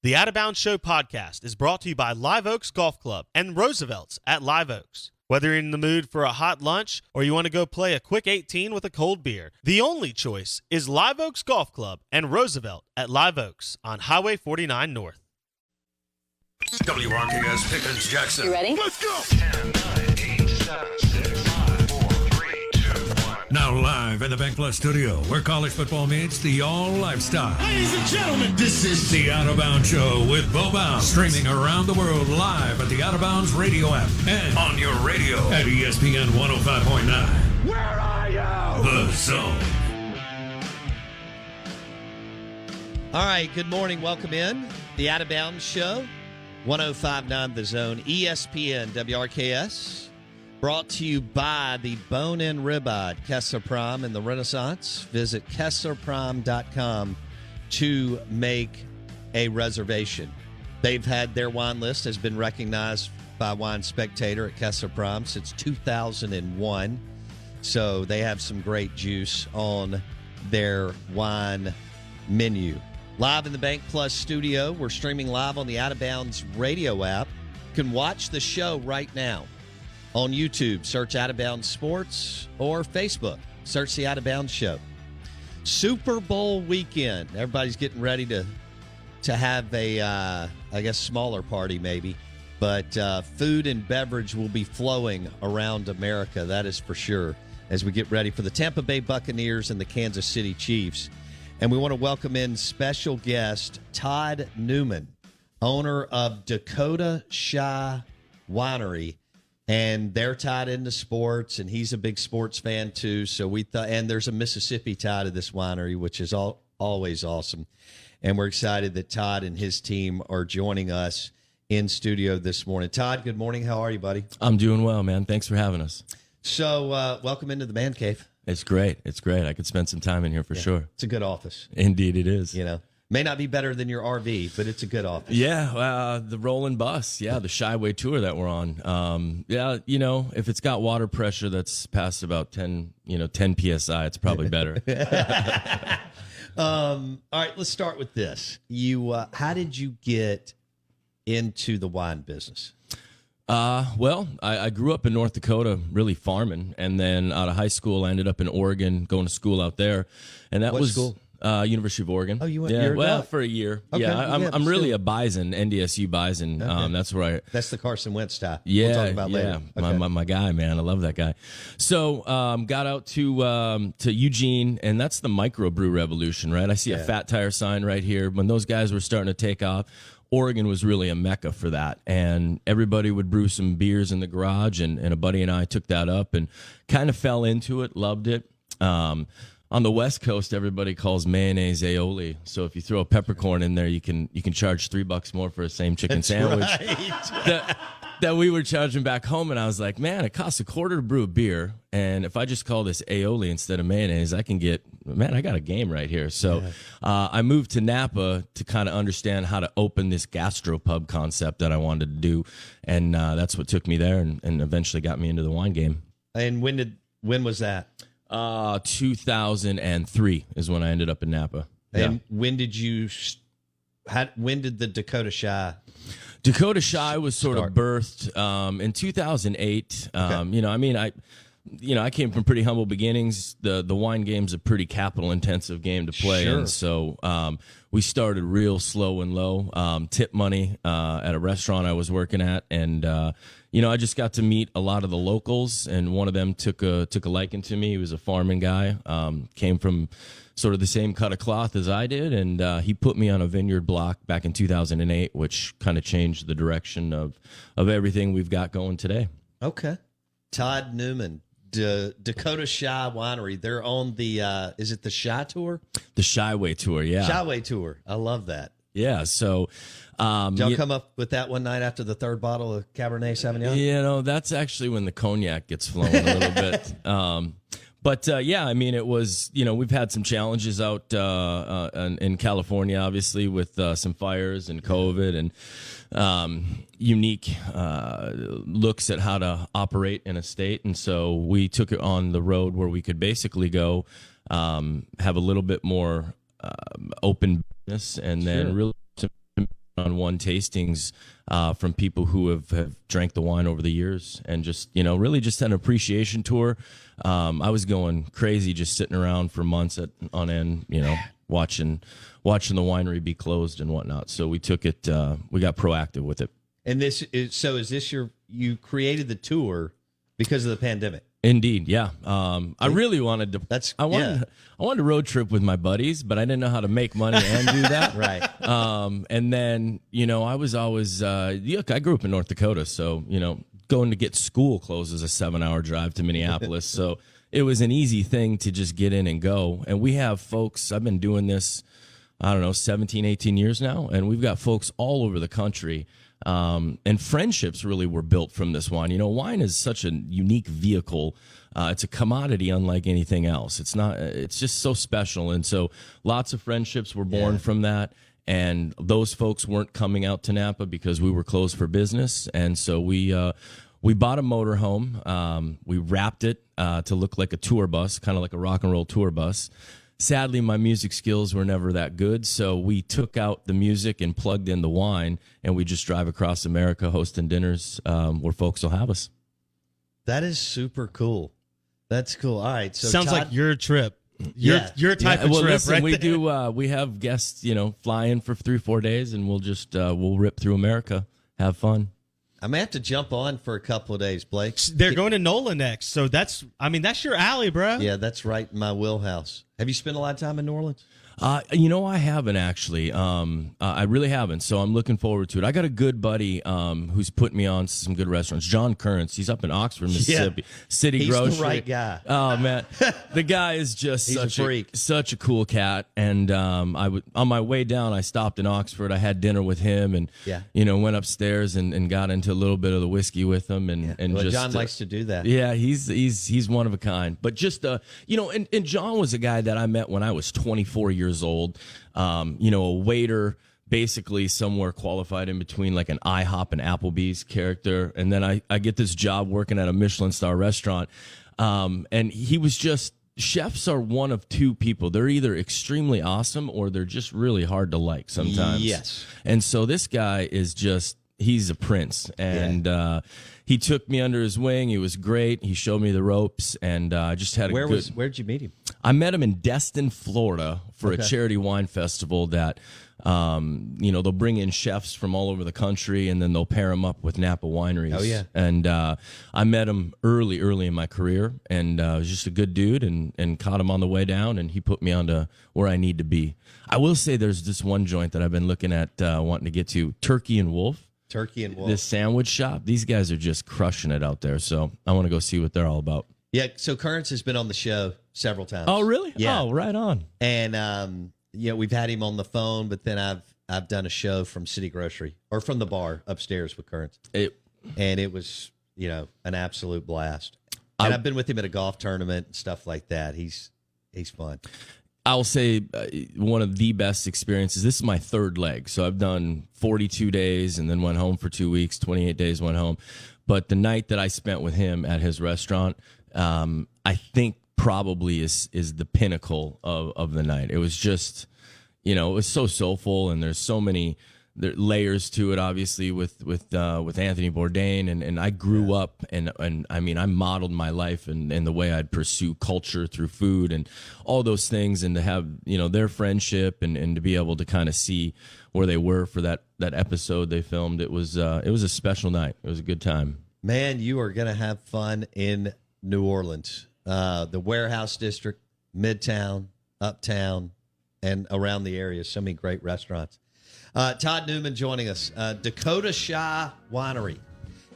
The Out of Bounds Show podcast is brought to you by Live Oaks Golf Club and Roosevelt's at Live Oaks. Whether you're in the mood for a hot lunch or you want to go play a quick 18 with a cold beer, the only choice is Live Oaks Golf Club and Roosevelt at Live Oaks on Highway 49 North. WRKS Pickens Jackson. You ready? Let's go! 10, 9, 8, 7, 6, 5, 4, 3, 2, 1. Now live in the Bank Plus studio, where college football meets the all lifestyle. Ladies and gentlemen, this is The Out of Bounds Show with Bo Bounds, streaming around the world live at the Out of Bounds radio app and on your radio at ESPN 105.9. Where Are You? The Zone. All right, good morning. Welcome in. The Out of Bounds Show, 105.9 The Zone, ESPN, WRKS. Brought to you by the Bone-In Ribeye, Kessler Prime and the Renaissance. Visit KesslerPrime.com to make a reservation. They've had their wine list has been recognized by Wine Spectator at Kessler Prime since 2001. So they have some great juice on their wine menu. Live in the Bank Plus studio, we're streaming live on the Out of Bounds radio app. You can watch the show right now on YouTube. Search Out of Bounds Sports, or Facebook. Search the Out of Bounds Show. Super Bowl weekend. Everybody's getting ready to have a, I guess, smaller party maybe. But food and beverage will be flowing around America, that is for sure, as we get ready for the Tampa Bay Buccaneers and the Kansas City Chiefs. And we want to welcome in special guest Todd Newman, owner of Dakota Shy Winery. And they're tied into sports, and he's a big sports fan too. So we thought, and there's a Mississippi tie to this winery, which is always awesome. And we're excited that Todd and his team are joining us in studio this morning. Todd, good morning. How are you, buddy? I'm doing well, man. Thanks for having us. So welcome into the Man Cave. It's great. It's great. I could spend some time in here for sure. It's a good office. Indeed it is. You know, may not be better than your RV, but it's a good office. Yeah, the rolling bus. Yeah, the Shyway tour that we're on. Yeah, you know, if it's got water pressure that's past about 10 PSI, it's probably better. All right, let's start with this. How did you get into the wine business? Well, I grew up in North Dakota, really farming, and then out of high school, I ended up in Oregon, going to school out there, and that What was school? University of Oregon. Oh, you went? Yeah, You're a well, duck. for a year. Okay, Yeah, yeah, I'm really still- a Bison, NDSU Bison. Okay. That's where I. That's the Carson Wentz tie. Yeah, We'll talk about later. Yeah, Okay. my guy, man. I love that guy. So got out to Eugene, and that's the microbrew revolution, right? I see a Yeah. Fat Tire sign right here. When those guys were starting to take off, Oregon was really a mecca for that, and everybody would brew some beers in the garage, and a buddy and I took that up and kind of fell into it, loved it. On the West Coast, everybody calls mayonnaise aioli. So if you throw a peppercorn in there, you can charge $3 more for a same chicken sandwich that we were charging back home. And I was like, man, it costs $0.25 to brew a beer, and if I just call this aioli instead of mayonnaise, I got a game right here. So I moved to Nappa to kind of understand how to open this gastropub concept that I wanted to do, and that's what took me there, and eventually got me into the wine game. And when was that? 2003 is when I ended up in Nappa. And when did when did the Dakota Shy? Dakota Shy was sort of Start. birthed in 2008. Okay. I came from pretty humble beginnings. The wine game's a pretty capital intensive game to play, Sure. and so we started real slow and low. Tip money at a restaurant I was working at, and I just got to meet a lot of the locals, and one of them took a liking to me. He was a farming guy, came from sort of the same cut of cloth as I did, and he put me on a vineyard block back in 2008, which kind of changed the direction of everything we've got going today. Okay. Todd Newman, Dakota Shy Winery. They're on the, is it the Shy Tour? The Shyway tour, yeah. Shyway Tour. I love that. Yeah, so... Did y'all come up with that one night after the third bottle of Cabernet Sauvignon? That's actually when the cognac gets flowing a little bit. But it was, we've had some challenges out in California, obviously, with some fires and COVID and unique looks at how to operate in a state. And so we took it on the road where we could basically go have a little bit more open business, and then really one-on-one tastings from people who have drank the wine over the years, and just, really just an appreciation tour. I was going crazy just sitting around for months on end, watching the winery be closed and whatnot. So we took it, we got proactive with it. And you created the tour because of the pandemic? Indeed, yeah. I really wanted to. I wanted to road trip with my buddies, but I didn't know how to make money and do that. Right. And then I was always I grew up in North Dakota, so going to get school clothes is a 7-hour drive to Minneapolis. So it was an easy thing to just get in and go. And we have folks. I've been doing this, 17, 18 years now, and we've got folks all over the country. And friendships really were built from this wine. Wine is such a unique vehicle. It's a commodity unlike anything else. It's just so special. And so lots of friendships were born from that. And those folks weren't coming out to Nappa because we were closed for business. And so we bought a motorhome. We wrapped it to look like a tour bus, kind of like a rock and roll tour bus. Sadly, my music skills were never that good, so we took out the music and plugged in the wine, and we just drive across America hosting dinners where folks will have us. That is super cool. That's cool. All right. So sounds Todd, like your trip. Your type of well, trip, listen, right? we there. do. We have guests, fly in for 3-4 days, and we'll just we'll rip through America, have fun. I may have to jump on for a couple of days, Blake. They're going to NOLA next, so that's your alley, bro. Yeah, that's right in my wheelhouse. Have you spent a lot of time in New Orleans? I haven't actually. I really haven't. So I'm looking forward to it. I got a good buddy who's put me on some good restaurants. John Currents. He's up in Oxford, Mississippi. City He's Grocery. the right guy. Oh man, the guy is just He's such a freak. Such a cool cat. And on my way down, I stopped in Oxford. I had dinner with him, and went upstairs and got into a little bit of the whiskey with him. And well, just John likes to do that. Yeah, he's one of a kind. But just and John was a guy that I met when I was 24 years old, a waiter, basically somewhere qualified in between like an IHOP and Applebee's character. And then I get this job working at a Michelin star restaurant. And he was just, chefs are one of two people. They're either extremely awesome or they're just really hard to like sometimes. Yes. And so this guy is just, he's a prince. And he took me under his wing. He was great. He showed me the ropes, and I just had Where'd you meet him? I met him in Destin, Florida, for a charity wine festival that, they'll bring in chefs from all over the country, and then they'll pair them up with Nappa wineries. Oh, yeah. And I met him early in my career, and was just a good dude, and caught him on the way down, and he put me on to where I need to be. I will say there's this one joint that I've been looking at, wanting to get to, Turkey and Wolf. Turkey and Wolf. This sandwich shop. These guys are just crushing it out there, so I want to go see what they're all about. Yeah, so Currents has been on the show several times. Oh, really? Yeah. Oh, right on. And we've had him on the phone, but then I've done a show from City Grocery or from the bar upstairs with Currents. And it was, an absolute blast. And I've been with him at a golf tournament and stuff like that. He's fun. I'll say one of the best experiences. This is my third leg. So I've done 42 days and then went home for 2 weeks, 28 days, went home. But the night that I spent with him at his restaurant, I think probably is the pinnacle of the night. It was just, it was so soulful, and there's so many layers to it, obviously, with Anthony Bourdain, and I grew up, and I mean, I modeled my life and the way I'd pursue culture through food and all those things, and to have their friendship and to be able to kind of see where they were for that episode they filmed. It was a special night. It was a good time. Man, you are gonna have fun in New Orleans, the Warehouse District, Midtown, Uptown, and around the area. So many great restaurants. Todd Newman joining us, Dakota Shy Winery,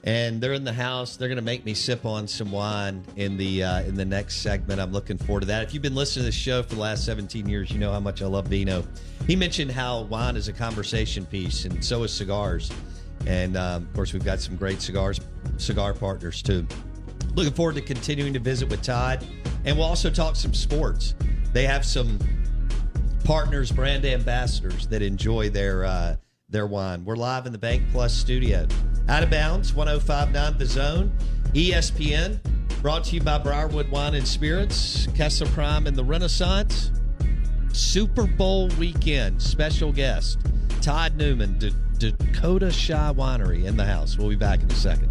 and they're in the house. They're going to make me sip on some wine in the next segment. I'm looking forward to that. If you've been listening to this show for the last 17 years, you know how much I love vino. He mentioned how wine is a conversation piece, and so is cigars. And of course, we've got some great cigar partners too. Looking forward to continuing to visit with Todd, and we'll also talk some sports. They have some partners, brand ambassadors that enjoy their wine. We're live in the Bank Plus studio. Out of Bounds, 105.9 The Zone, ESPN, brought to you by Briarwood Wine and Spirits, Kessler Prime and the Renaissance. Super Bowl weekend, special guest, Todd Newman, Dakota Shy Winery in the house. We'll be back in a second.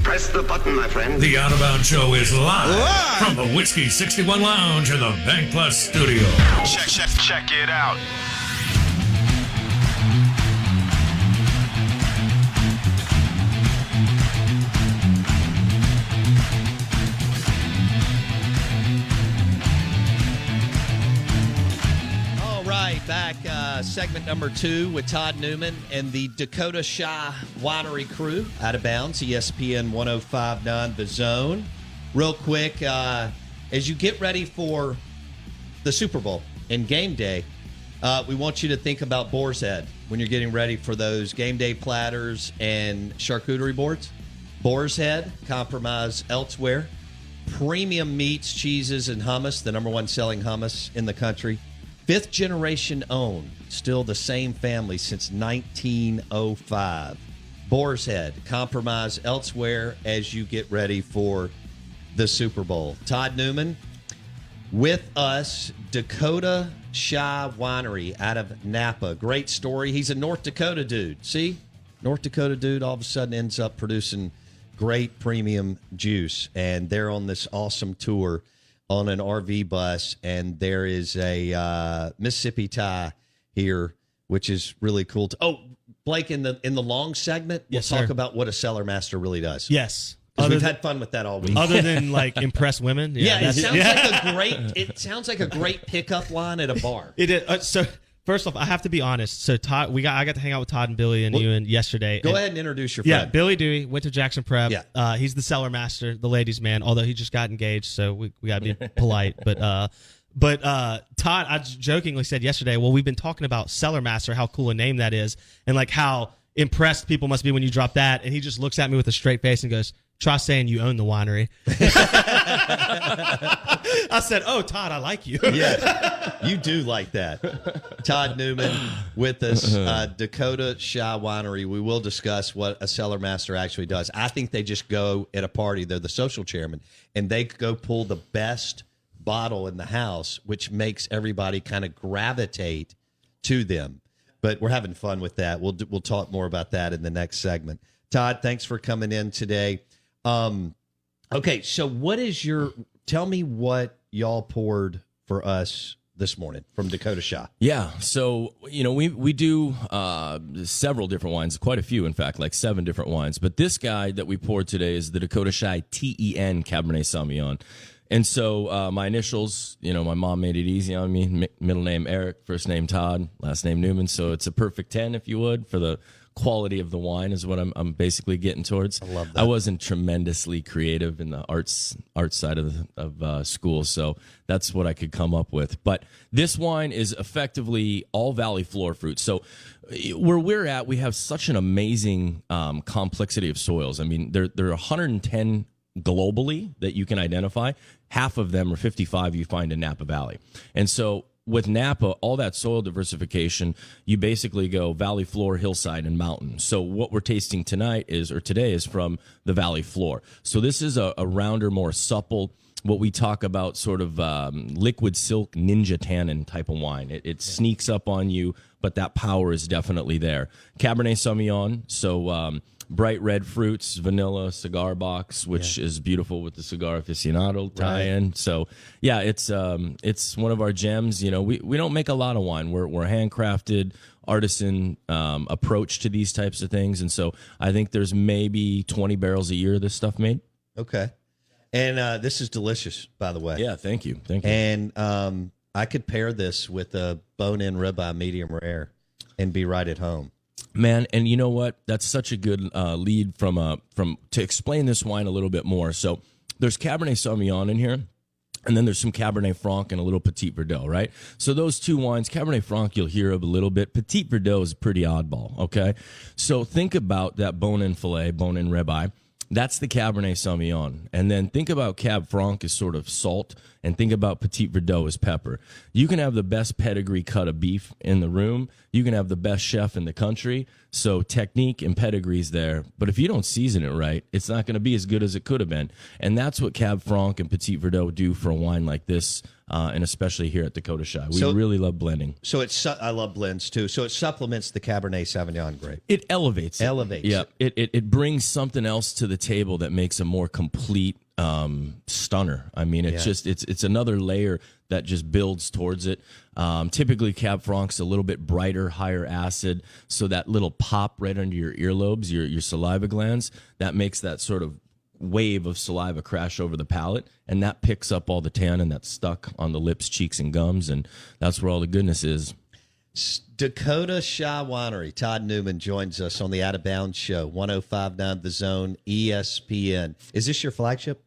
Press the button, my friend. The Out of Bounds Show is live from the Whiskey 61 Lounge in the Bank Plus studio. Check it out. All right, back segment number 2 with Todd Newman and the Dakota Shy Winery crew. Out of Bounds, ESPN 105.9 The Zone. Real quick, as you get ready for the Super Bowl and game day, we want you to think about Boar's Head when you're getting ready for those game day platters and charcuterie boards. Boar's Head, compromise elsewhere. Premium meats, cheeses, and hummus, the number one selling hummus in the country. 5th generation owned, still the same family since 1905. Boar's Head, compromise elsewhere as you get ready for the Super Bowl. Todd Newman with us, Dakota Shy Winery out of Nappa. Great story. He's a North Dakota dude. See? North Dakota dude all of a sudden ends up producing great premium juice. And they're on this awesome tour on an RV bus, and there is a Mississippi tie here, which is really cool. Oh, Blake, in the long segment, we'll talk about what a cellarmaster really does. Yes. We've had fun with that all week. Other than like impress women. It sounds like a great pickup line at a bar. It is. So first off, I have to be honest. So Todd, I got to hang out with Todd and Billy and Newman yesterday. Go ahead and introduce your friend. Yeah, Billy Dewey went to Jackson Prep. Yeah. He's the cellar master, the ladies' man. Although he just got engaged, so we got to be polite. But Todd, I jokingly said yesterday, well, we've been talking about cellar master, how cool a name that is, and like how impressed people must be when you drop that. And he just looks at me with a straight face and goes, "Try saying you own the winery." I said, "Oh, Todd, I like you." Yeah, you do like that. Todd Newman with us, Dakota Shy Winery. We will discuss what a cellar master actually does. I think they just go at a party. They're the social chairman, and they go pull the best bottle in the house, which makes everybody kind of gravitate to them. But we're having fun with that. We'll talk more about that in the next segment. Todd, thanks for coming in today. Okay, so tell me what y'all poured for us this morning from Dakota Shy. Yeah, so, we do several different wines, quite a few, in fact, like 7 different wines. But this guy that we poured today is the Dakota Shy TEN Cabernet Sauvignon. And so my initials, my mom made it easy on me. Middle name Eric, first name Todd, last name Newman. So it's a perfect 10, if you would, for the quality of the wine is what I'm basically getting towards. I love that. I wasn't tremendously creative in the arts side of school, so that's what I could come up with. But this wine is effectively all valley floor fruit. So where we're at, we have such an amazing complexity of soils. I mean, there are 110 globally that you can identify. Half of them, or 55, you find in Napa Valley. And so with Napa, all that soil diversification, you basically go valley floor, hillside, and mountain. So what we're tasting today is from the valley floor. So this is a rounder, more supple, what we talk about sort of liquid silk ninja tannin type of wine. It sneaks up on you, but that power is definitely there. Cabernet Sauvignon, so bright red fruits, vanilla, cigar box, which is beautiful with the cigar aficionado tie-in. Right. So, yeah, it's one of our gems. We don't make a lot of wine. We're handcrafted, artisan approach to these types of things. And so I think there's maybe 20 barrels a year of this stuff made. Okay. And this is delicious, by the way. Yeah, thank you. And I could pair this with a bone-in ribeye medium rare and be right at home. Man, and you know what? That's such a good lead from to explain this wine a little bit more. So there's Cabernet Sauvignon in here, and then there's some Cabernet Franc and a little Petit Verdot, right? So those two wines, Cabernet Franc, you'll hear of a little bit. Petit Verdot is pretty oddball, okay? So think about that bone-in filet, bone-in ribeye. That's the Cabernet Sauvignon. And then think about Cab Franc as sort of salt, and think about Petit Verdot as pepper. You can have the best pedigree cut of beef in the room. You can have the best chef in the country. So technique and pedigree's there. But if you don't season it right, it's not going to be as good as it could have been. And that's what Cab Franc and Petit Verdot do for a wine like this, and especially here at Dakota Shy. We really love blending. So I love blends too. So it supplements the Cabernet Sauvignon grape. It elevates. Yeah. It brings something else to the table that makes a more complete stunner. I mean, it's another layer that just builds towards it. Typically, Cab Franc's a little bit brighter, higher acid, so that little pop right under your earlobes, your saliva glands, that makes that sort of wave of saliva crash over the palate, and that picks up all the tannin that's stuck on the lips, cheeks, and gums, and that's where all the goodness is. Dakota Shy Winery. Todd Newman joins us on the Out of Bounds Show, 105.9 The Zone, ESPN. Is this your flagship?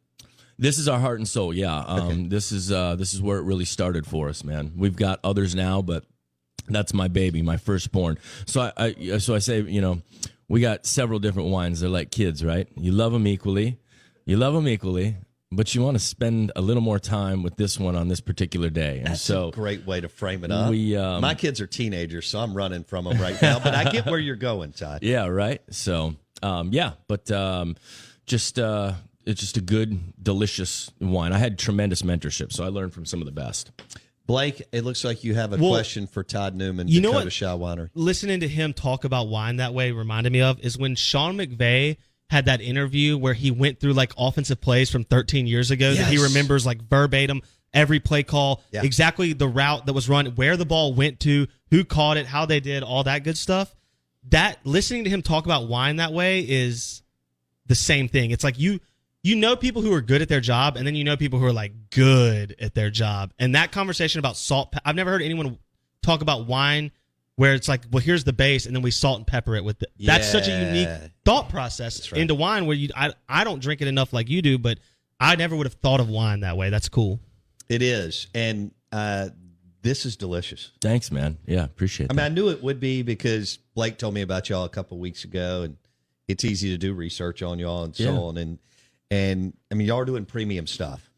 This is our heart and soul, yeah. Okay. This is where it really started for us, man. We've got others now, but that's my baby, my firstborn. So I say, we got several different wines. They're like kids, right? You love them equally, but you want to spend a little more time with this one on this particular day. And that's a great way to frame it up. My kids are teenagers, so I'm running from them right now, but I get where you're going, Todd. Yeah, right? So, it's just a good, delicious wine. I had tremendous mentorship, so I learned from some of the best. Blake, it looks like you have a question for Todd Newman, Dakota Shy Winery. Listening to him talk about wine that way reminded me of is when Sean McVay had that interview where he went through like offensive plays from 13 years ago that he remembers like verbatim, every play call, exactly the route that was run, where the ball went to, who caught it, how they did, all that good stuff. That listening to him talk about wine that way is the same thing. It's like you know people who are good at their job, and then you know people who are like good at their job. And that conversation about salt, I've never heard anyone talk about wine where it's like, well, here's the base, and then we salt and pepper it with it. That's such a unique thought process into wine where I don't drink it enough like you do, but I never would have thought of wine that way. That's cool. It is. And this is delicious. Thanks, man. Yeah, appreciate that. I mean, I knew it would be because Blake told me about y'all a couple of weeks ago, and it's easy to do research on y'all and so on. And I mean, y'all are doing premium stuff.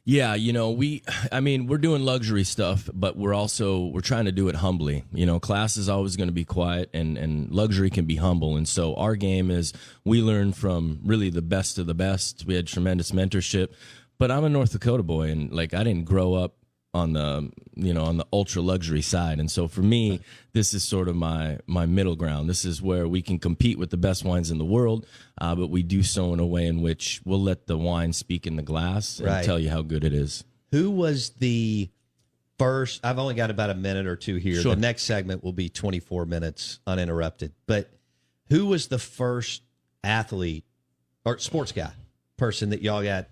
Yeah, we're doing luxury stuff, but we're trying to do it humbly. Class is always going to be quiet, and luxury can be humble. And so our game is we learn from really the best of the best. We had tremendous mentorship, but I'm a North Dakota boy, and like I didn't grow up on the ultra luxury side. And so for me, this is sort of my middle ground. This is where we can compete with the best wines in the world, but we do so in a way in which we'll let the wine speak in the glass and tell you how good it is. Who was the first? I've only got about a minute or two here. Sure. The next segment will be 24 minutes uninterrupted. But who was the first athlete or sports guy person that y'all got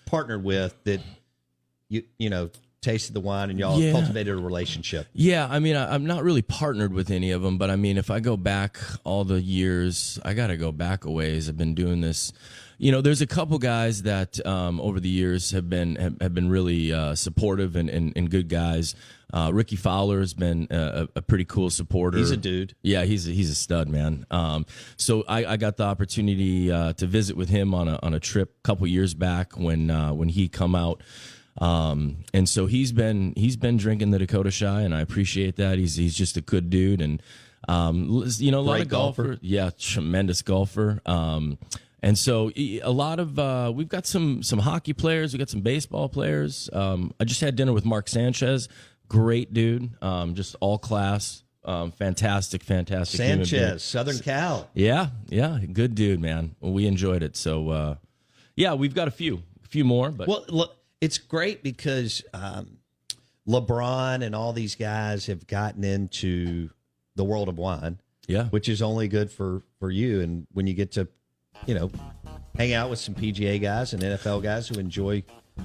partnered with that you tasted the wine and y'all cultivated a relationship? Yeah, I mean, I'm not really partnered with any of them, but I mean, if I go back all the years, I got to go back a ways. I've been doing this. There's a couple guys that over the years have been really supportive and good guys. Ricky Fowler has been a pretty cool supporter. He's a dude. Yeah, he's a stud, man. So I got the opportunity to visit with him on a trip a couple years back when he come out. And so he's been drinking the Dakota Shy, and I appreciate that. He's just a good dude, and a lot of golfer. Yeah, tremendous golfer. And so a lot of we've got some hockey players, we got some baseball players. I just had dinner with Mark Sanchez, great dude, just all class. Fantastic Sanchez, Southern Cal. Yeah, good dude, man. Well, we enjoyed it. So we've got a few more, but look. It's great because LeBron and all these guys have gotten into the world of wine, which is only good for you. And when you get to, hang out with some PGA guys and NFL guys who enjoy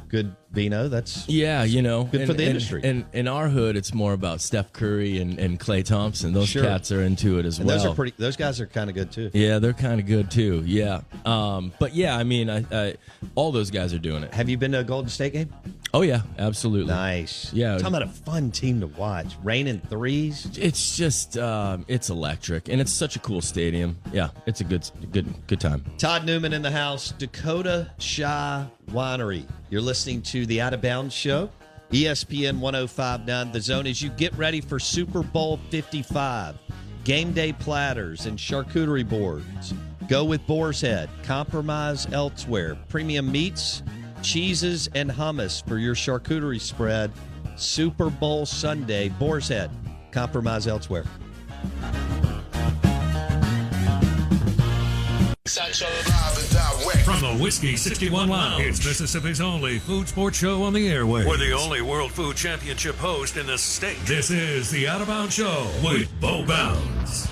good vino, that's good for the industry. And in our hood, it's more about Steph Curry and Klay Thompson. Those cats are into it as well. Those guys are kind of good too. Yeah, they're kind of good too. Yeah. But yeah, I mean, I all those guys are doing it. Have you been to a Golden State game? Oh, yeah, absolutely. Nice. Yeah. Talking about a fun team to watch. Raining threes. It's just, it's electric, and it's such a cool stadium. Yeah, it's a good time. Todd Newman in the house, Dakota Shy Winery. You're listening to the Out of Bounds Show, ESPN 105.9 The Zone. As you get ready for Super Bowl 55, game day platters and charcuterie boards. Go with Boar's Head. Compromise elsewhere. Premium meats, cheeses, and hummus for your charcuterie spread. Super Bowl Sunday. Boar's Head. Compromise elsewhere. From the Whiskey 61 Lounge, it's Mississippi's only food sports show on the airwaves. We're the only World Food Championship host in the state. This is the Out of Bounds Show with Bo Bounds.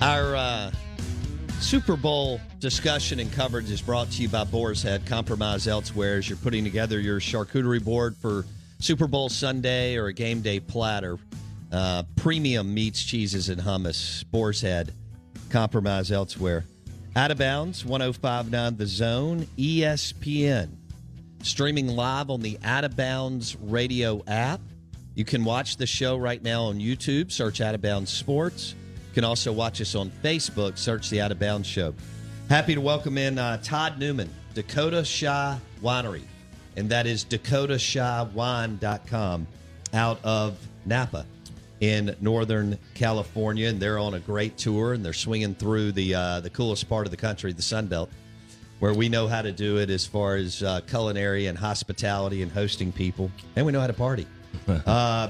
Our Super Bowl discussion and coverage is brought to you by Boar's Head. Compromise elsewhere as you're putting together your charcuterie board for Super Bowl Sunday or a game day platter. Premium meats, cheeses, and hummus. Boar's Head. Compromise elsewhere. Out of Bounds, 105.9 The Zone, ESPN. Streaming live on the Out of Bounds radio app. You can watch the show right now on YouTube. Search Out of Bounds Sports. You can also watch us on Facebook. Search the Out of Bounds Show. Happy to welcome in Todd Newman, Dakota Shy Winery. And that is DakotaShyWine.com out of Nappa in Northern California. And they're on a great tour, and they're swinging through the coolest part of the country, the Sun Belt, where we know how to do it as far as culinary and hospitality and hosting people. And we know how to party.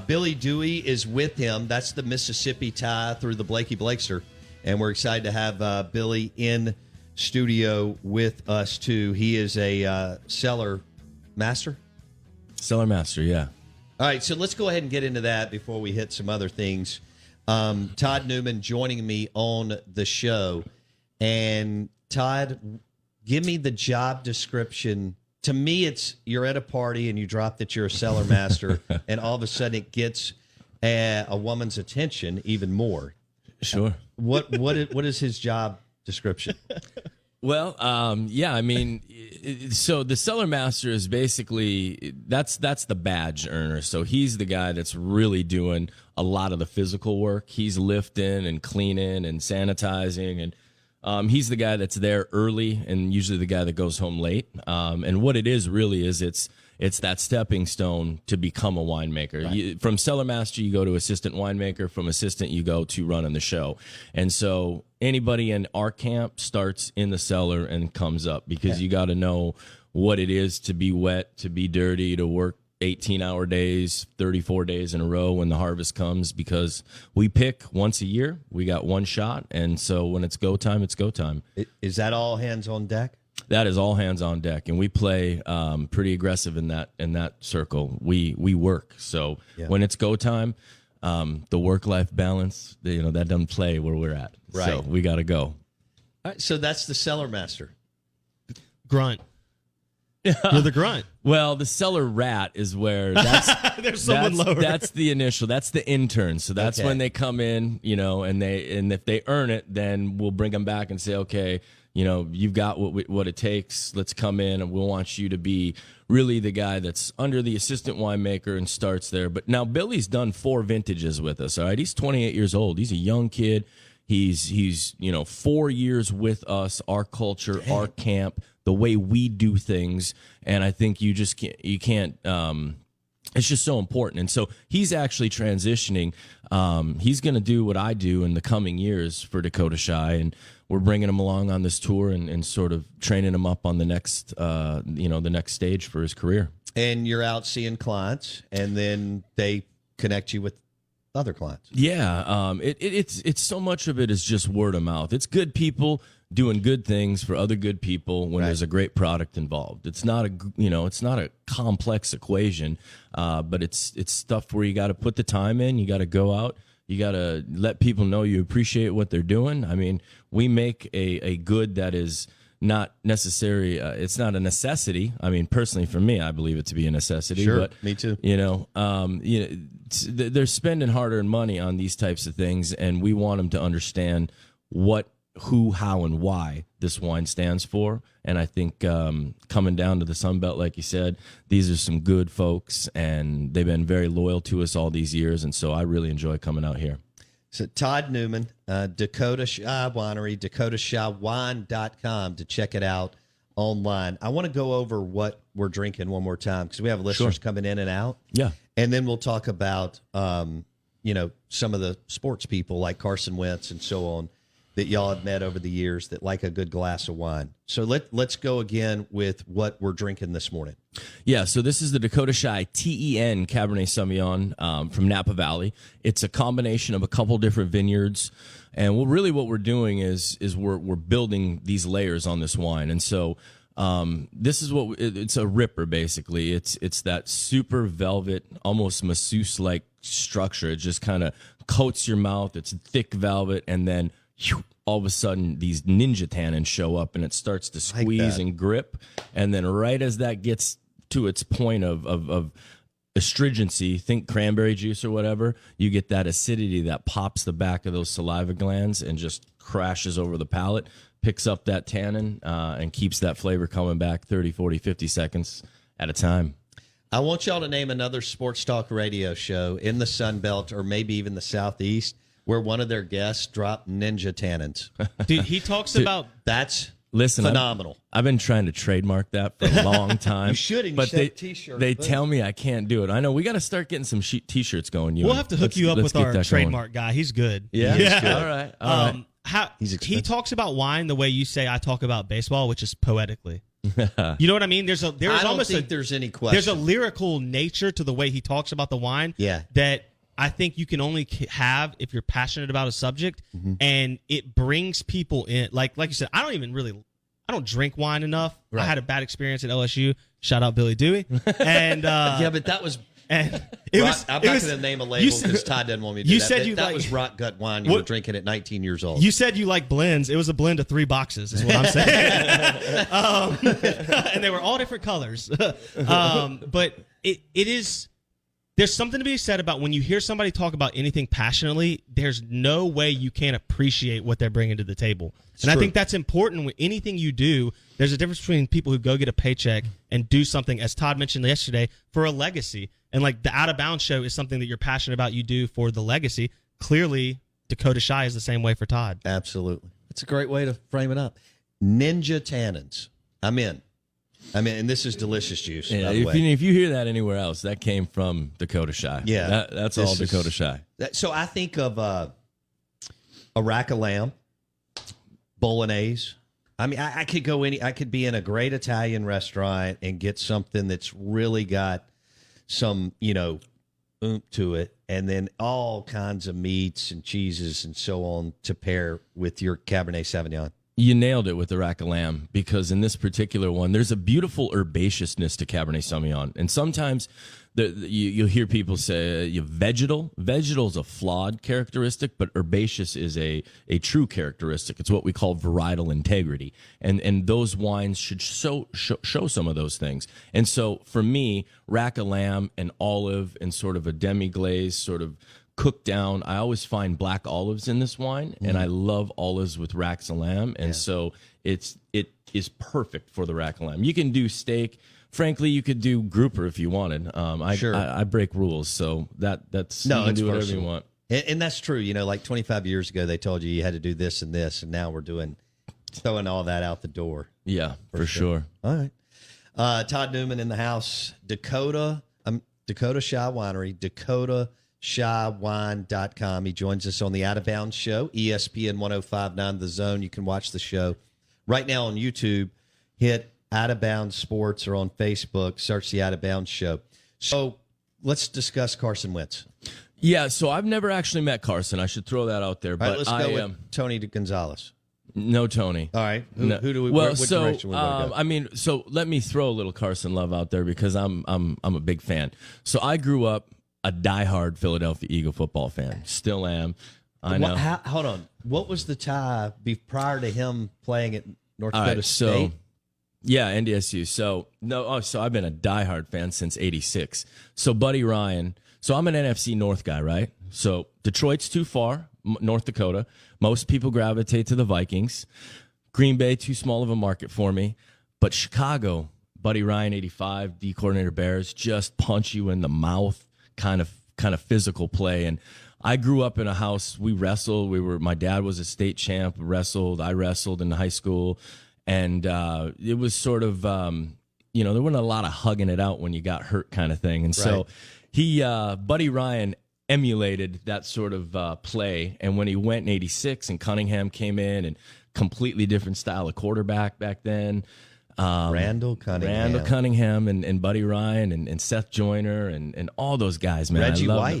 Billy Dewey is with him. That's the Mississippi tie through the Blakey Blakester. And we're excited to have Billy in studio with us, too. He is a cellar master? Cellar master, yeah. All right, so let's go ahead and get into that before we hit some other things. Todd Newman joining me on the show. And, Todd, give me the job description. To me, it's you're at a party and you drop that you're a cellar master, and all of a sudden it gets a woman's attention even more. Sure. What is his job description? Well, yeah, I mean, so the cellar master is basically that's the badge earner. So he's the guy that's really doing a lot of the physical work. He's lifting and cleaning and sanitizing, and he's the guy that's there early and usually the guy that goes home late. And what it is really is it's that stepping stone to become a winemaker. Right. From cellar master, you go to assistant winemaker. From assistant, you go to running the show. And so anybody in our camp starts in the cellar and comes up because you got to know what it is to be wet, to be dirty, to work 18-hour days, 34 days in a row when the harvest comes, because we pick once a year. We got one shot, and so when it's go time, it's go time. Is that all hands on deck? That is all hands on deck, and we play pretty aggressive in that circle. We work, so when it's go time, the work-life balance, that doesn't play where we're at. Right. So we got to go. All right, so that's the cellar master. Grunt. You're the grunt. Well, the cellar rat is where there's someone lower. That's the initial. That's the intern. So that's when they come in, and if they earn it, then we'll bring them back and say, okay, you've got what it takes. Let's come in, and we'll want you to be really the guy that's under the assistant winemaker and starts there. But now Billy's done 4 vintages with us. All right, he's 28 years old. He's a young kid. He's 4 years with us, our culture, our camp, the way we do things, and I think you can't. It's just so important, and so he's actually transitioning. He's going to do what I do in the coming years for Dakota Shy, and we're bringing him along on this tour and sort of training him up on the next, the next stage for his career. And you're out seeing clients, and then they connect you with other clients. Yeah, it's so much of it is just word of mouth. It's good people doing good things for other good people when there's a great product involved. It's not a complex equation, but it's stuff where you got to put the time in. You got to go out. You got to let people know you appreciate what they're doing. I mean, we make a good that is not necessary. It's not a necessity. I mean, personally, for me, I believe it to be a necessity. Sure, but, me too. They're spending hard-earned money on these types of things, and we want them to understand what who, how, and why this wine stands for. And I think coming down to the Sun Belt, like you said, these are some good folks, and they've been very loyal to us all these years. And so I really enjoy coming out here. So Todd Newman, Dakota Shy Winery, dakotashywine.com to check it out online. I want to go over what we're drinking one more time because we have listeners coming in and out. Yeah. And then we'll talk about, some of the sports people like Carson Wentz and so on that y'all have met over the years that like a good glass of wine. So let's go again with what we're drinking this morning. Yeah, so this is the Dakota Shy TEN Cabernet Sauvignon from Napa Valley. It's a combination of a couple different vineyards, and what we're doing is we're building these layers on this wine. And so this is it's a ripper basically. It's that super velvet, almost masseuse like structure. It just kind of coats your mouth. It's thick velvet, and then all of a sudden these ninja tannins show up, and it starts to squeeze and grip. And then right as that gets to its point of astringency, think cranberry juice or whatever, you get that acidity that pops the back of those saliva glands and just crashes over the palate, picks up that tannin, and keeps that flavor coming back 30, 40, 50 seconds at a time. I want y'all to name another sports talk radio show in the Sun Belt or maybe even the Southeast where one of their guests dropped ninja tannins. Dude, he talks about that's phenomenal. I've been trying to trademark that for a long time. You should, but t-shirt. They tell me I can't do it. I know we got to start getting some t-shirts going. We'll have to hook you up with our trademark guy. He's good. Yeah. Good. All right. He talks about wine the way you say I talk about baseball, which is poetically. You know what I mean? There's I don't think there's any question. There's a lyrical nature to the way he talks about the wine. Yeah. That I think you can only have if you're passionate about a subject, and it brings people in. Like you said, I don't drink wine enough. Right. I had a bad experience at LSU. Shout out Billy Dewey. And yeah, but that was. And I'm not going to name a label because Todd doesn't want me to do you that. Said that was rock gut wine you were drinking at 19 years old. You said you like blends. It was a blend of 3 boxes is what I'm saying. And they were all different colors. But it is... There's something to be said about when you hear somebody talk about anything passionately, there's no way you can't appreciate what they're bringing to the table. And I think that's important with anything you do. There's a difference between people who go get a paycheck and do something, as Todd mentioned yesterday, for a legacy. And like the Out of Bounds show is something that you're passionate about, you do for the legacy. Clearly, Dakota Shy is the same way for Todd. Absolutely. It's a great way to frame it up. Ninja tannins. I'm in. And this is delicious juice. Yeah, if you hear that anywhere else, that came from Dakota Shy. Yeah. That's all Dakota Shy. So I think of a rack of lamb, bolognese. I mean, I could be in a great Italian restaurant and get something that's really got some, oomph to it, and then all kinds of meats and cheeses and so on to pair with your Cabernet Sauvignon. You nailed it with the rack of lamb, because in this particular one, there's a beautiful herbaceousness to Cabernet Sauvignon. And sometimes you'll hear people say vegetal. Vegetal is a flawed characteristic, but herbaceous is a true characteristic. It's what we call varietal integrity. And those wines should show some of those things. And so for me, rack of lamb and olive and sort of a demi-glaze sort of cooked down. I always find black olives in this wine, and I love olives with racks of lamb, and so it is perfect for the rack of lamb. You can do steak. Frankly, you could do grouper if you wanted. I break rules, so that's no, you can do whatever personal. you want. And that's true. Like 25 years ago, they told you had to do this and this, and now we're throwing all that out the door. Yeah, for sure. All right. Todd Newman in the house. Dakota Shy Winery, dakotashywine.com. He joins us on the Out of Bounds show, ESPN 105.9 The Zone. You can watch the show right now on YouTube. Hit Out of Bounds Sports, or on Facebook, search the Out of Bounds show. So let's discuss Carson Wentz. Yeah, so I've never actually met Carson. I should throw that out there. But let's go with Tony Gonzalez. No Tony. All right. Who do we? Well, which direction we want to go? So let me throw a little Carson love out there, because I'm a big fan. So I grew up a diehard Philadelphia Eagle football fan. Still am. I know. Hold on. What was the tie prior to him playing at North Dakota State? Yeah, NDSU. So I've been a diehard fan since '86. So Buddy Ryan. So I'm an NFC North guy, right? So Detroit's too far. North Dakota. Most people gravitate to the Vikings. Green Bay, too small of a market for me. But Chicago, Buddy Ryan, 85, D coordinator Bears, just punch you in the mouth, kind of physical play. And I grew up in a house, we wrestled. My dad was a state champ, wrestled. I wrestled in high school. And it was sort of, there wasn't a lot of hugging it out when you got hurt kind of thing. And so Buddy Ryan emulated that sort of play. And when he went in 86 and Cunningham came in, and completely different style of quarterback back then. Randall Cunningham and Buddy Ryan and Seth Joyner and all those guys, man.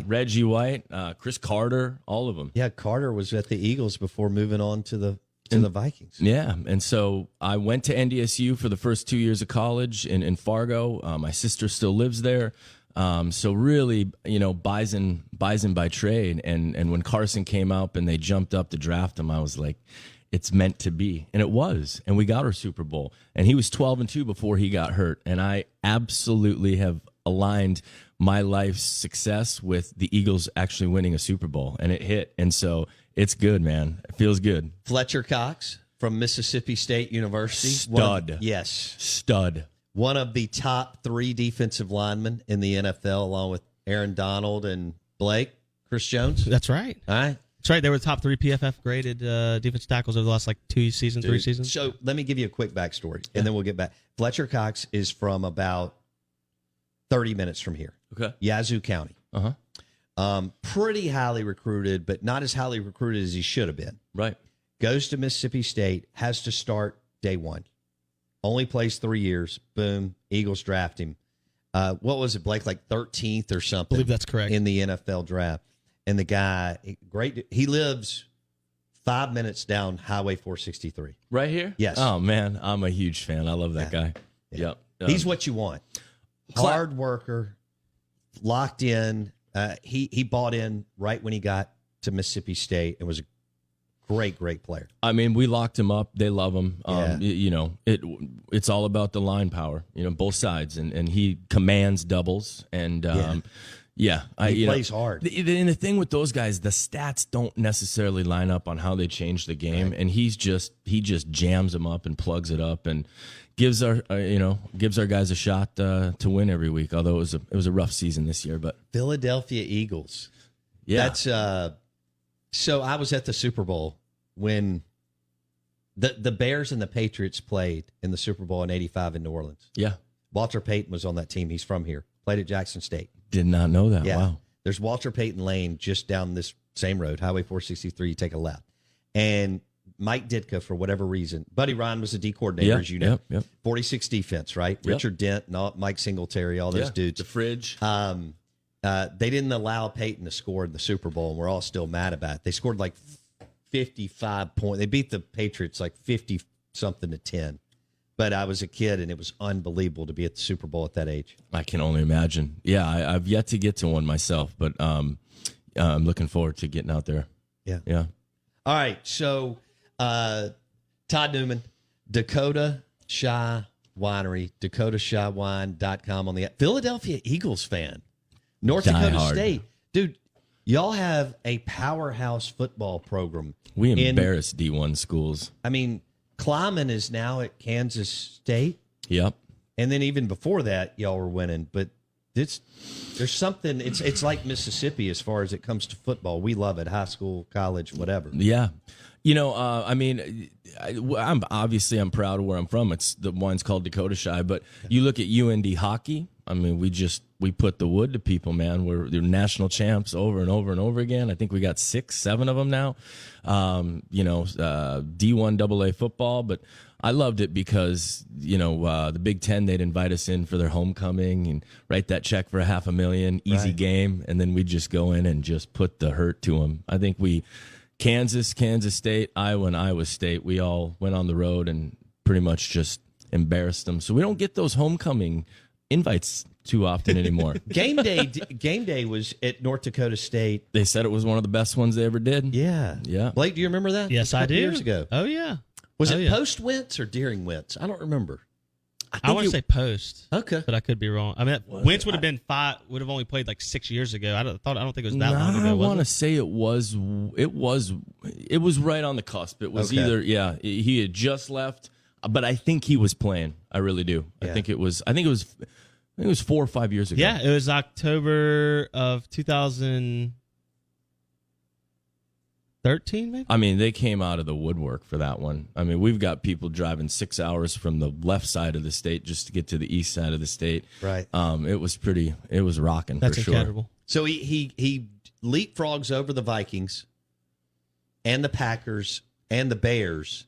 Reggie White, Chris Carter, all of them. Yeah, Carter was at the Eagles before moving on to the Vikings. Yeah, and so I went to NDSU for the first 2 years of college in Fargo. My sister still lives there. So really, Bison by trade. And when Carson came up and they jumped up to draft him, I was like, it's meant to be. And it was. And we got our Super Bowl. And he was 12-2 before he got hurt. And I absolutely have aligned my life's success with the Eagles actually winning a Super Bowl. And it hit. And so it's good, man. It feels good. Fletcher Cox from Mississippi State University. Stud. Stud. One of the top 3 defensive linemen in the NFL, along with Aaron Donald and Chris Jones. That's right. All right. That's right. They were the top 3 PFF graded defensive tackles over the last 3 seasons. So let me give you a quick backstory, and then we'll get back. Fletcher Cox is from about 30 minutes from here. Okay. Yazoo County. Pretty highly recruited, but not as highly recruited as he should have been. Right. Goes to Mississippi State, has to start day one. Only plays 3 years. Boom. Eagles draft him. What was it, Blake? 13th or something. I believe that's correct. In the NFL draft. And the guy, great. He lives 5 minutes down Highway 463. Right here? Yes. Oh, man. I'm a huge fan. I love that guy. Yeah. Yep. He's what you want. Hard worker, locked in. He bought in right when he got to Mississippi State and was a great player. I mean, we locked him up. They love him. It's all about the line power, both sides. And he commands doubles. And he plays hard. And the thing with those guys, the stats don't necessarily line up on how they change the game. Right. And he just jams them up and plugs it up and gives our guys a shot to win every week. Although it was a rough season this year, but Philadelphia Eagles. Yeah. That's so I was at the Super Bowl when the Bears and the Patriots played in the Super Bowl in '85 in New Orleans. Yeah. Walter Payton was on that team. He's from here. Played at Jackson State. Did not know that. Yeah. Wow. There's Walter Payton Lane just down this same road, Highway 463. You take a left. And Mike Ditka, for whatever reason, Buddy Ryan was the D coordinator, as you know. Yep. 46 defense, right? Yep. Richard Dent and Mike Singletary, all those dudes. The fridge. They didn't allow Peyton to score in the Super Bowl, and we're all still mad about it. They scored 55 points. They beat the Patriots 50-something to 10. But I was a kid, and it was unbelievable to be at the Super Bowl at that age. I can only imagine. Yeah, I've yet to get to one myself, but I'm looking forward to getting out there. Yeah. All right, so Todd Newman, Dakota Shy Winery, DakotaShyWine.com on the Philadelphia Eagles fan. North Dakota State. Dude, y'all have a powerhouse football program. We embarrass D1 schools. I mean, Kleiman is now at Kansas State. Yep. And then even before that, y'all were winning. But there's something, it's like Mississippi as far as it comes to football. We love it, high school, college, whatever. Yeah. I'm proud of where I'm from. The wine's called Dakota Shy, but you look at UND hockey. I mean, we put the wood to people, man. We're national champs over and over and over again. I think we got 6, 7 of them now. D1 AA football, but I loved it because, the Big Ten, they'd invite us in for their homecoming and write that check for $500,000, easy game. And then we'd just go in and just put the hurt to them. I think Kansas State, Iowa, and Iowa State, we all went on the road and pretty much just embarrassed them. So we don't get those homecoming invites too often anymore. Game day was at North Dakota State. They said it was one of the best ones they ever did. Yeah. Blake, do you remember that? Yes, I do. Years ago. Oh, yeah. Was it post Wentz or during Wentz? I don't remember. I want to say post. Okay. But I could be wrong. I mean, Wentz would have only played like 6 years ago. I don't think it was that long ago. I want to say it was right on the cusp. It was either he had just left, but I think he was playing. I really do. Yeah. I think it was 4 or 5 years ago. Yeah, it was October of 2013, maybe. I mean, they came out of the woodwork for that one. I mean, we've got people driving 6 hours from the left side of the state just to get to the east side of the state. Right. It was rocking. That's for sure. incredible. So he leapfrogs over the Vikings and the Packers and the Bears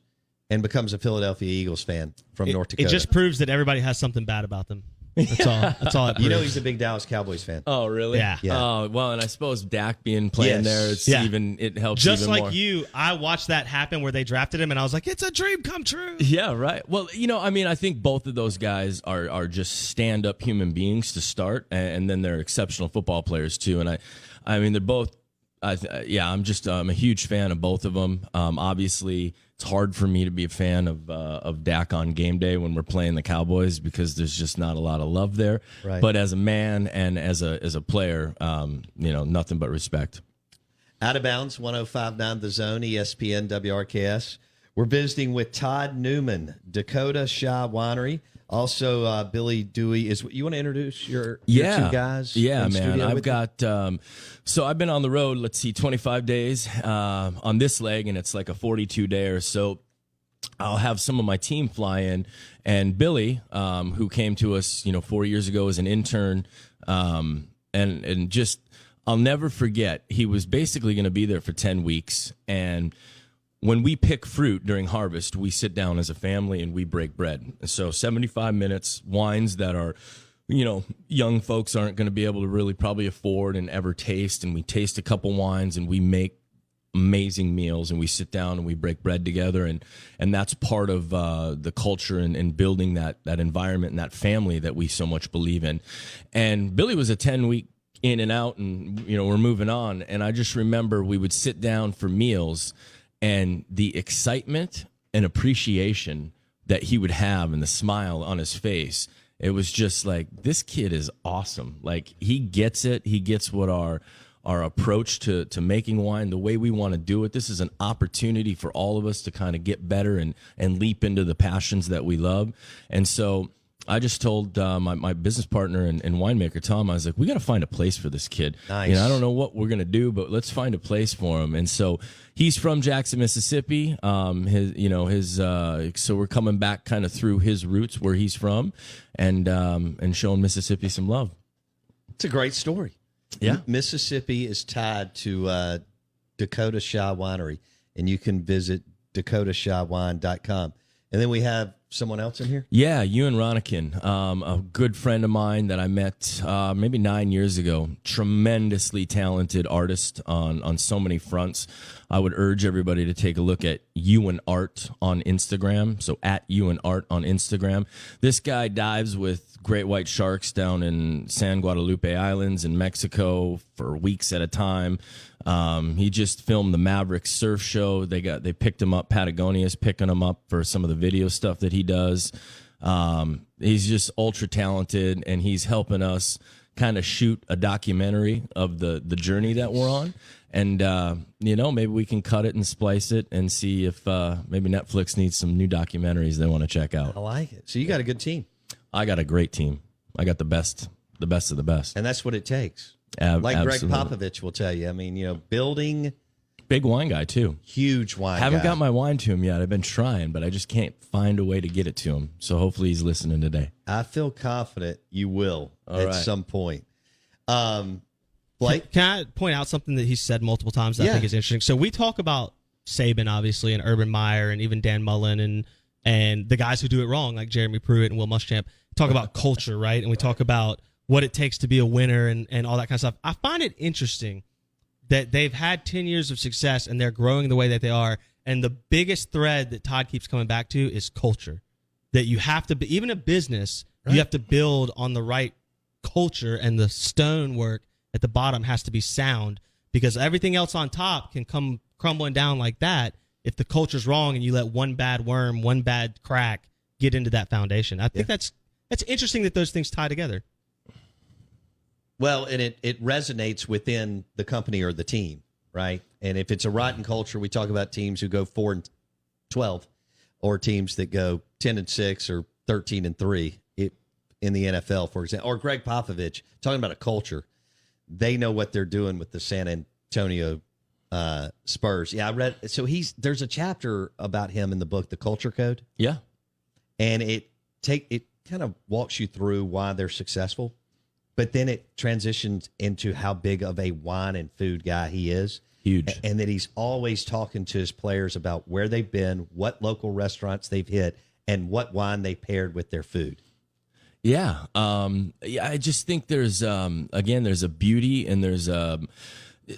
and becomes a Philadelphia Eagles fan from North Dakota. It just proves that everybody has something bad about them. That's all. That's all. It proves. You know he's a big Dallas Cowboys fan. Oh, really? Yeah. Oh, well, and I suppose Dak being playing there, it helps just even like more. you. I watched that happen where they drafted him, and I was like, it's a dream come true. Yeah, right. Well, I mean, I think both of those guys are just stand-up human beings to start, and then they're exceptional football players too. And I mean, they're both. I'm a huge fan of both of them. Obviously, it's hard for me to be a fan of Dak on game day when we're playing the Cowboys because there's just not a lot of love there. Right. But as a man and as a player, nothing but respect. Out of Bounds, 105.9 The Zone, ESPN, WRKS. We're visiting with Todd Newman, Dakota Shy Winery. Also, Billy Dewey. You want to introduce your two guys? Yeah, in man. studio I've with you? got, so I've been on the road, 25 days on this leg, and it's like a 42-day or so. I'll have some of my team fly in, and Billy, who came to us, 4 years ago as an intern, and just, I'll never forget, he was basically going to be there for 10 weeks, and when we pick fruit during harvest, we sit down as a family and we break bread. So 75 minutes, wines that are, young folks aren't going to be able to really probably afford and ever taste. And we taste a couple wines and we make amazing meals and we sit down and we break bread together. And that's part of the culture and building that environment and that family that we so much believe in. And Billy was a 10-week in and out and, we're moving on. And I just remember we would sit down for meals and the excitement and appreciation that he would have and the smile on his face, it was just like, this kid is awesome. Like, he gets it. He gets what our approach to making wine, the way we want to do it. This is an opportunity for all of us to kind of get better and leap into the passions that we love. And so I just told my business partner and winemaker, Tom, I was like, we got to find a place for this kid. Nice. I don't know what we're going to do, but let's find a place for him. And so he's from Jackson, Mississippi. So we're coming back kind of through his roots where he's from and showing Mississippi some love. It's a great story. Yeah. Mississippi is tied to Dakota Shy Winery, and you can visit dakotashywine.com. And then we have someone else in here? Yeah, Ewan Ronikin, a good friend of mine that I met maybe 9 years ago. Tremendously talented artist on so many fronts. I would urge everybody to take a look at Ewan Art on Instagram. So at Ewan Art on Instagram. This guy dives with great white sharks down in San Guadalupe Islands in Mexico for weeks at a time. He just filmed the Mavericks surf show. They picked him up. Patagonia's picking him up for some of the video stuff that he does. He's just ultra talented, and he's helping us kind of shoot a documentary of the journey that we're on. And, maybe we can cut it and splice it and see if maybe Netflix needs some new documentaries they want to check out. I like it. So you got a good team. I got a great team. I got the best of the best. And that's what it takes. Like absolutely. Greg Popovich will tell you. I mean, building. Big wine guy, too. Huge wine Haven't guy. got my wine to him yet. I've been trying, but I just can't find a way to get it to him. So hopefully he's listening today. I feel confident you will at some point. Blake? Can I point out something that he said multiple times that I think is interesting? So we talk about Saban, obviously, and Urban Meyer, and even Dan Mullen, and the guys who do it wrong, like Jeremy Pruitt and Will Muschamp. Talk about culture, right? And we talk about what it takes to be a winner and all that kind of stuff. I find it interesting that they've had 10 years of success and they're growing the way that they are. And the biggest thread that Todd keeps coming back to is culture. That you have to be, even a business, you have to build on the right culture, and the stonework at the bottom has to be sound, because everything else on top can come crumbling down like that if the culture's wrong and you let one bad worm, one bad crack get into that foundation. I think that's interesting that those things tie together. Well, and it resonates within the company or the team, right? And if it's a rotten culture, we talk about teams who go 4-12, or teams that go 10-6 or 13-3 in the NFL, for example. Or Greg Popovich, talking about a culture. They know what they're doing with the San Antonio Spurs. Yeah, I read. So there's a chapter about him in the book, The Culture Code. Yeah, and it kind of walks you through why they're successful, but then it transitions into how big of a wine and food guy he is. Huge. And that he's always talking to his players about where they've been, what local restaurants they've hit, and what wine they paired with their food. Yeah. I just think there's a beauty, and there's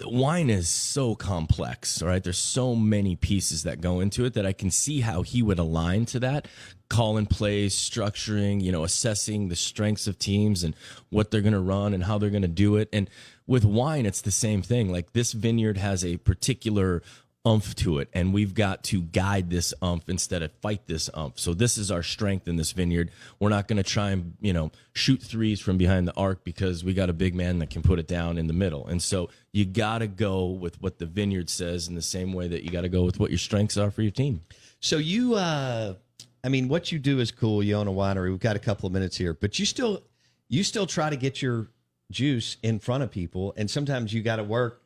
wine is so complex, right? There's so many pieces that go into it that I can see how he would align to that. Call and plays, structuring, assessing the strengths of teams and what they're going to run and how they're going to do it. And with wine, it's the same thing. Like, this vineyard has a particular umph to it, and we've got to guide this umph instead of fight this umph. So this is our strength in this vineyard. We're not going to try and shoot threes from behind the arc because we got a big man that can put it down in the middle. And so you got to go with what the vineyard says in the same way that you got to go with what your strengths are for your team. So you what you do is cool. You own a winery. We've got a couple of minutes here, but you still try to get your juice in front of people, and sometimes you got to work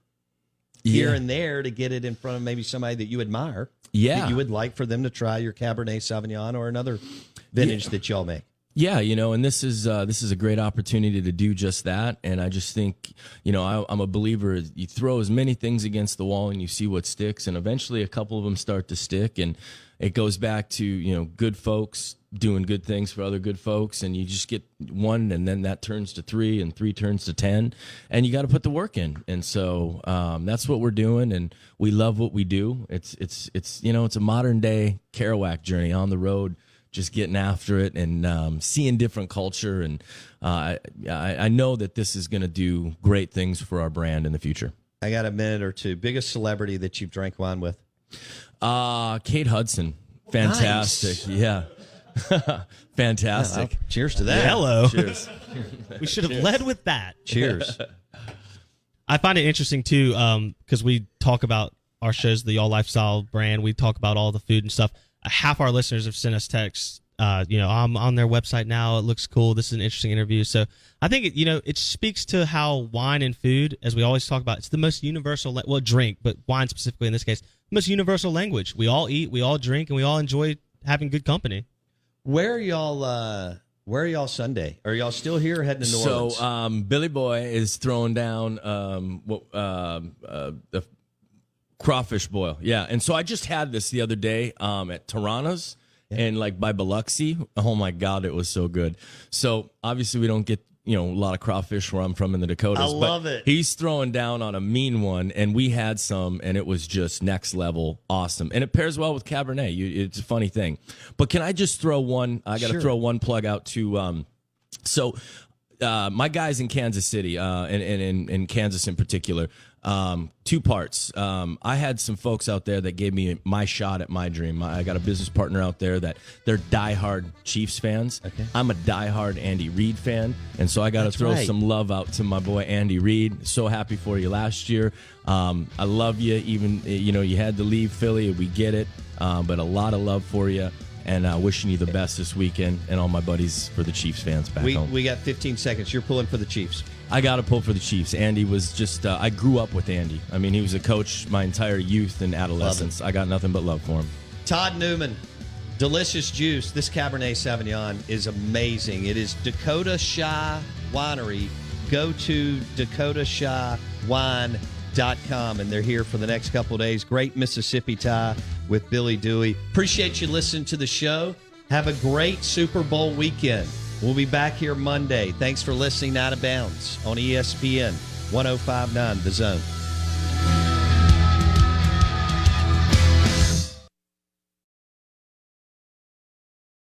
here and there to get it in front of maybe somebody that you admire. Yeah. That you would like for them to try your Cabernet Sauvignon or another vintage that y'all make. Yeah, and this is a great opportunity to do just that. And I just think, I'm a believer. You throw as many things against the wall and you see what sticks, and eventually a couple of them start to stick. And it goes back to, good folks doing good things for other good folks, and you just get one, and then that turns to 3, and 3 turns to 10, and you got to put the work in. And so that's what we're doing, and we love what we do. It's a modern day Kerouac journey on the road, just getting after it and seeing different culture. And I know that this is going to do great things for our brand in the future. I got a minute or two. Biggest celebrity that you've drank wine with? Kate Hudson. Fantastic. Nice. Yeah. Fantastic. Well, cheers to that. Hello. Cheers. We should have led with that. Cheers. I find it interesting, too, because we talk about our shows, the All Lifestyle brand. We talk about all the food and stuff. Half our listeners have sent us texts. I'm on their website now. It looks cool. This is an interesting interview. So I think it speaks to how wine and food, as we always talk about, it's the most universal. Drink, but wine specifically in this case, the most universal language. We all eat, we all drink, and we all enjoy having good company. Where are y'all Sunday? Are y'all still here or heading to New Orleans? So Billy Boy is throwing down the crawfish boil. Yeah. And so I just had this the other day at Tirana's and by Biloxi. Oh my God, it was so good. So obviously we don't get a lot of crawfish where I'm from in the Dakotas. I love it. He's throwing down on a mean one, and we had some, and it was just next level awesome. And it pairs well with Cabernet. It's a funny thing. But can I just throw one? I got to throw one plug out to. My guys in Kansas City, and in Kansas in particular, 2 parts. I had some folks out there that gave me my shot at my dream. I got a business partner out there that they're diehard Chiefs fans. Okay. I'm a diehard Andy Reid fan, and so I got to throw some love out to my boy Andy Reid. So happy for you last year. I love you. Even you had to leave Philly. We get it, but a lot of love for you. And wishing you the best this weekend, and all my buddies for the Chiefs fans back home. We got 15 seconds. You're pulling for the Chiefs. I got to pull for the Chiefs. Andy was just, I grew up with Andy. I mean, he was a coach my entire youth and adolescence. I got nothing but love for him. Todd Newman, delicious juice. This Cabernet Sauvignon is amazing. It is Dakota Shy Winery. Go to DakotaShyWine.com, and they're here for the next couple of days. Great Mississippi tie with Billy Dewey. Appreciate you listening to the show. Have a great Super Bowl weekend. We'll be back here Monday. Thanks for listening. Out of Bounds on ESPN 105.9 The Zone.